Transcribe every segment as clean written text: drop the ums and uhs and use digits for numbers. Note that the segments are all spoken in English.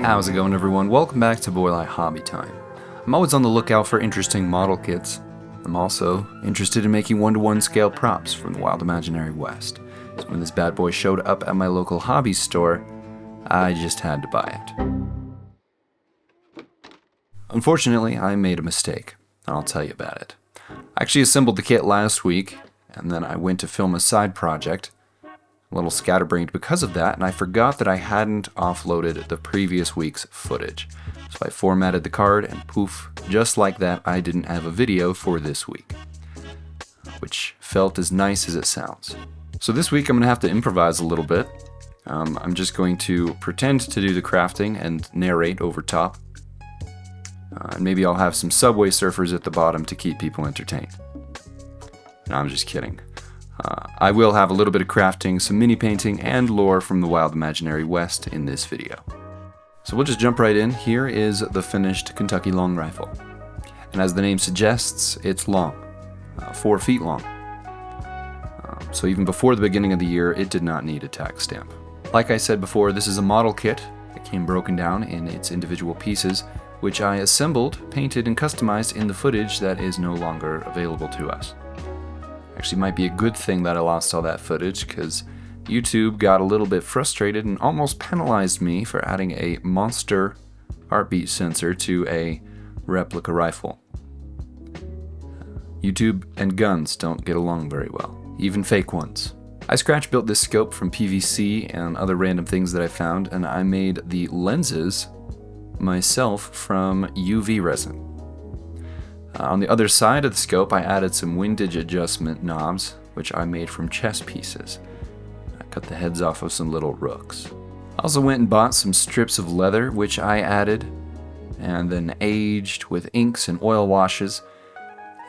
How's it going, everyone? Welcome back to Boylai Hobby Time. I'm always on the lookout for interesting model kits. I'm also interested in making 1-to-1 scale props from the Wild Imaginary West. So when this bad boy showed up at my local hobby store, I just had to buy it. Unfortunately, I made a mistake, and I'll tell you about it. I actually assembled the kit last week, and then I went to film a side project. A little scatterbrained because of that, and I forgot that I hadn't offloaded the previous week's footage. So I formatted the card, and poof, just like that, I didn't have a video for this week. Which felt as nice as it sounds. So this week I'm going to have to improvise a little bit. I'm just going to pretend to do the crafting and narrate over top. And maybe I'll have some Subway Surfers at the bottom to keep people entertained. No, I'm just kidding. I will have a little bit of crafting, some mini painting, and lore from the Wild Imaginary West in this video. So we'll just jump right in. Here is the finished Kentucky long rifle. And as the name suggests, it's long, 4 feet long. So even before the beginning of the year, it did not need a tax stamp. Like I said before, this is a model kit. It came broken down in its individual pieces, which I assembled, painted, and customized in the footage that is no longer available to us. Actually, might be a good thing that I lost all that footage, because YouTube got a little bit frustrated and almost penalized me for adding a monster heartbeat sensor to a replica rifle. YouTube and guns don't get along very well, even fake ones. I scratch built this scope from PVC and other random things that I found, and I made the lenses myself from UV resin. On the other side of the scope, I added some windage adjustment knobs, which I made from chess pieces. I cut the heads off of some little rooks. I also went and bought some strips of leather, which I added, and then aged with inks and oil washes.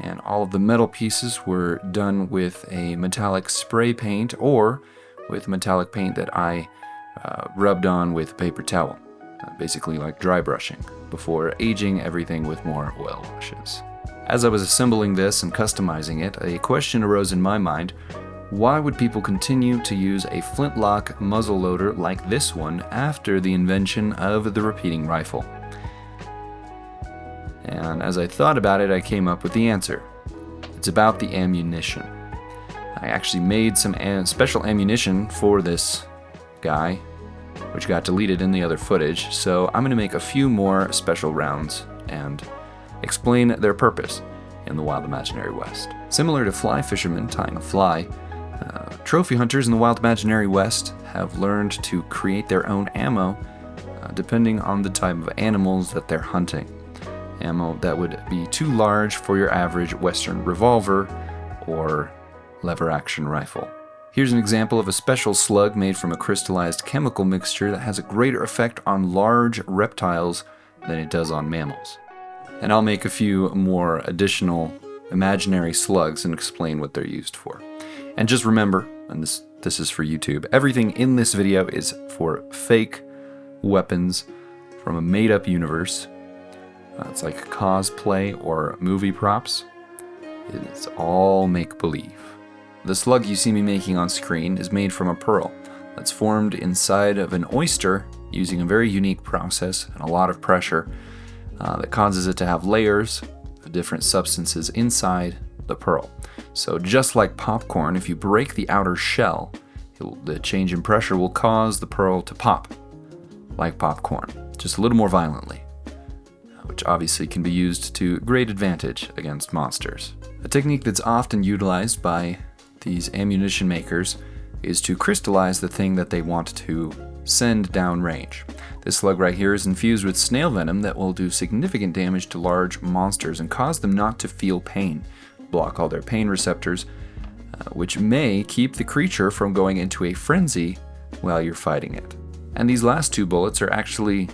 And all of the metal pieces were done with a metallic spray paint or with metallic paint that I rubbed on with a paper towel, basically like dry brushing, before aging everything with more oil washes. As I was assembling this and customizing it, a question arose in my mind: why would people continue to use a flintlock muzzleloader like this one after the invention of the repeating rifle? And as I thought about it, I came up with the answer. It's about the ammunition. I actually made some special ammunition for this guy, which got deleted in the other footage, so I'm going to make a few more special rounds and explain their purpose in the Wild Imaginary West. Similar to fly fishermen tying a fly, trophy hunters in the Wild Imaginary West have learned to create their own ammo depending on the type of animals that they're hunting. Ammo that would be too large for your average Western revolver or lever-action rifle. Here's an example of a special slug made from a crystallized chemical mixture that has a greater effect on large reptiles than it does on mammals. And I'll make a few more additional imaginary slugs and explain what they're used for. And just remember, and this is for YouTube, everything in this video is for fake weapons from a made-up universe. It's like cosplay or movie props. It's all make-believe. The slug you see me making on screen is made from a pearl that's formed inside of an oyster using a very unique process and a lot of pressure that causes it to have layers of different substances inside the pearl. So just like popcorn, if you break the outer shell, the change in pressure will cause the pearl to pop, like popcorn, just a little more violently, which obviously can be used to great advantage against monsters. A technique that's often utilized by these ammunition makers is to crystallize the thing that they want to send downrange. This slug right here is infused with snail venom that will do significant damage to large monsters and cause them not to feel pain, block all their pain receptors, which may keep the creature from going into a frenzy while you're fighting it. And these last 2 bullets are actually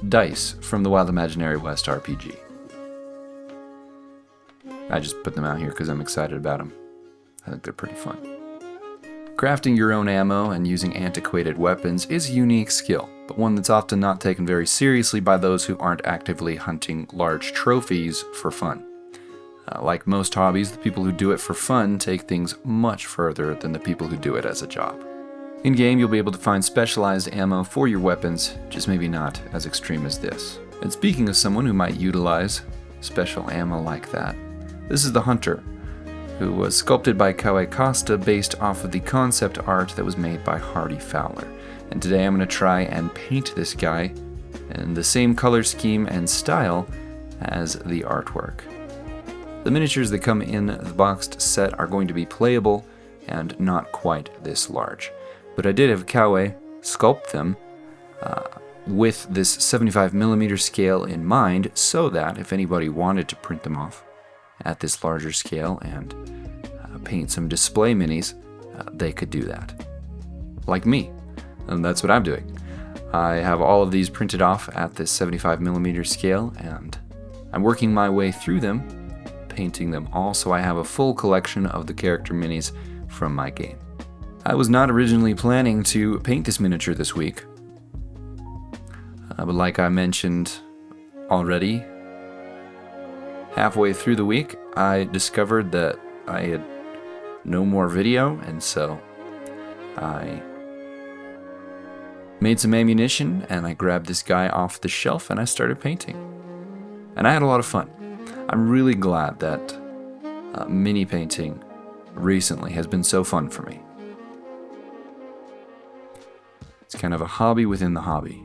dice from the Wild Imaginary West RPG. I just put them out here because I'm excited about them. I think they're pretty fun. Crafting your own ammo and using antiquated weapons is a unique skill, but one that's often not taken very seriously by those who aren't actively hunting large trophies for fun. Like most hobbies, the people who do it for fun take things much further than the people who do it as a job. In-game, you'll be able to find specialized ammo for your weapons, just maybe not as extreme as this. And speaking of someone who might utilize special ammo like that, this is the Hunter, who was sculpted by Kawe Costa based off of the concept art that was made by Hardy Fowler. And today I'm going to try and paint this guy in the same color scheme and style as the artwork. The miniatures that come in the boxed set are going to be playable and not quite this large. But I did have Kawe sculpt them with this 75mm scale in mind, so that if anybody wanted to print them off at this larger scale and paint some display minis, they could do that. Like me. And that's what I'm doing. I have all of these printed off at this 75mm scale, and I'm working my way through them, painting them all so I have a full collection of the character minis from my game. I was not originally planning to paint this miniature this week, but like I mentioned already, halfway through the week, I discovered that I had no more video, and so I made some ammunition and I grabbed this guy off the shelf and I started painting. And I had a lot of fun. I'm really glad that mini painting recently has been so fun for me. It's kind of a hobby within the hobby.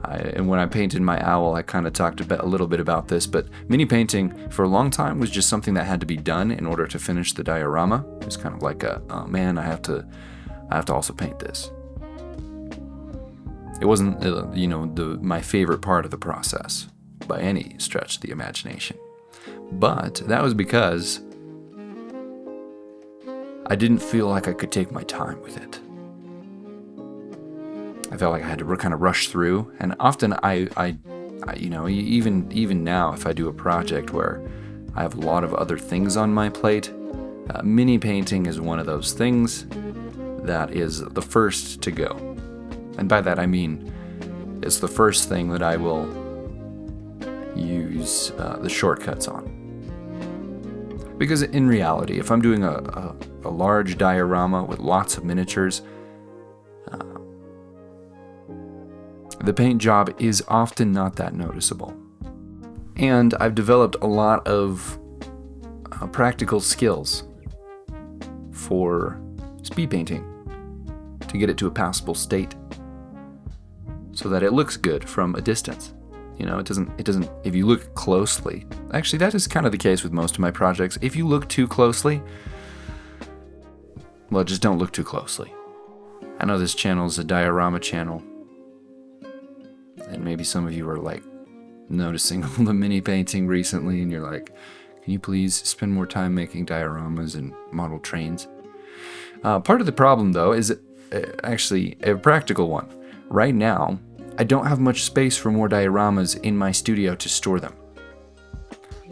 And when I painted my owl, I kind of talked a little bit about this, but mini painting for a long time was just something that had to be done in order to finish the diorama. It was kind of like oh man, I have to also paint this. It wasn't, my favorite part of the process by any stretch of the imagination. But that was because I didn't feel like I could take my time with it. I felt like I had to kind of rush through, and often I even now, if I do a project where I have a lot of other things on my plate, mini painting is one of those things that is the first to go. And by that I mean it's the first thing that I will use the shortcuts on. Because in reality, if I'm doing a large diorama with lots of miniatures, the paint job is often not that noticeable. And I've developed a lot of practical skills for speed painting to get it to a passable state so that it looks good from a distance. It doesn't, if you look closely, actually that is kind of the case with most of my projects. If you look too closely, well, just don't look too closely. I know this channel is a diorama channel, and maybe some of you are like noticing all the mini painting recently, and you're like, can you please spend more time making dioramas and model trains? Part of the problem, though, is actually a practical one. Right now, I don't have much space for more dioramas in my studio to store them.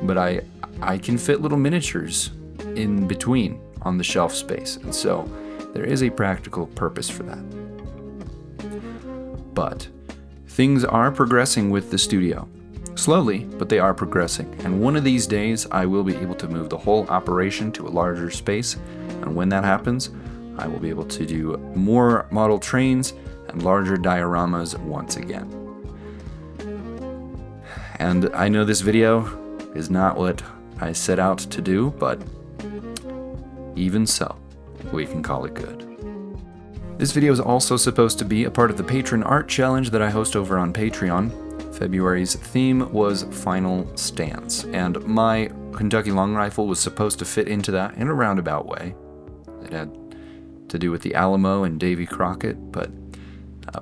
But I can fit little miniatures in between on the shelf space, and so there is a practical purpose for that. But things are progressing with the studio. Slowly, but they are progressing, and one of these days I will be able to move the whole operation to a larger space, and when that happens, I will be able to do more model trains and larger dioramas once again. And I know this video is not what I set out to do, but even so, we can call it good. This video is also supposed to be a part of the Patron art challenge that I host over on Patreon. February's theme was Final Stance, and my Kentucky Long Rifle was supposed to fit into that in a roundabout way. It had to do with the Alamo and Davy Crockett, but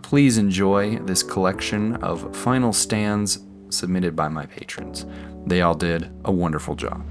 please enjoy this collection of final stands submitted by my patrons. They all did a wonderful job.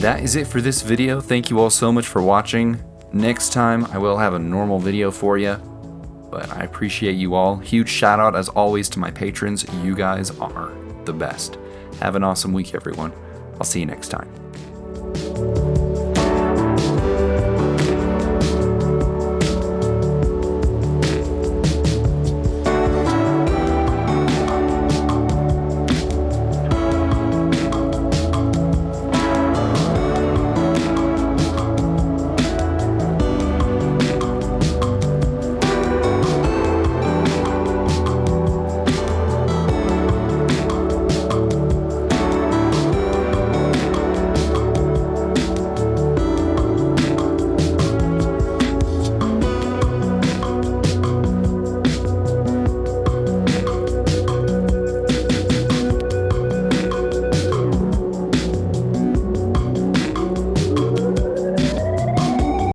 that is it for this video. Thank you all so much for watching. Next time, I will have a normal video for you, but I appreciate you all. Huge shout out, as always, to my patrons. You guys are the best. Have an awesome week, everyone. I'll see you next time.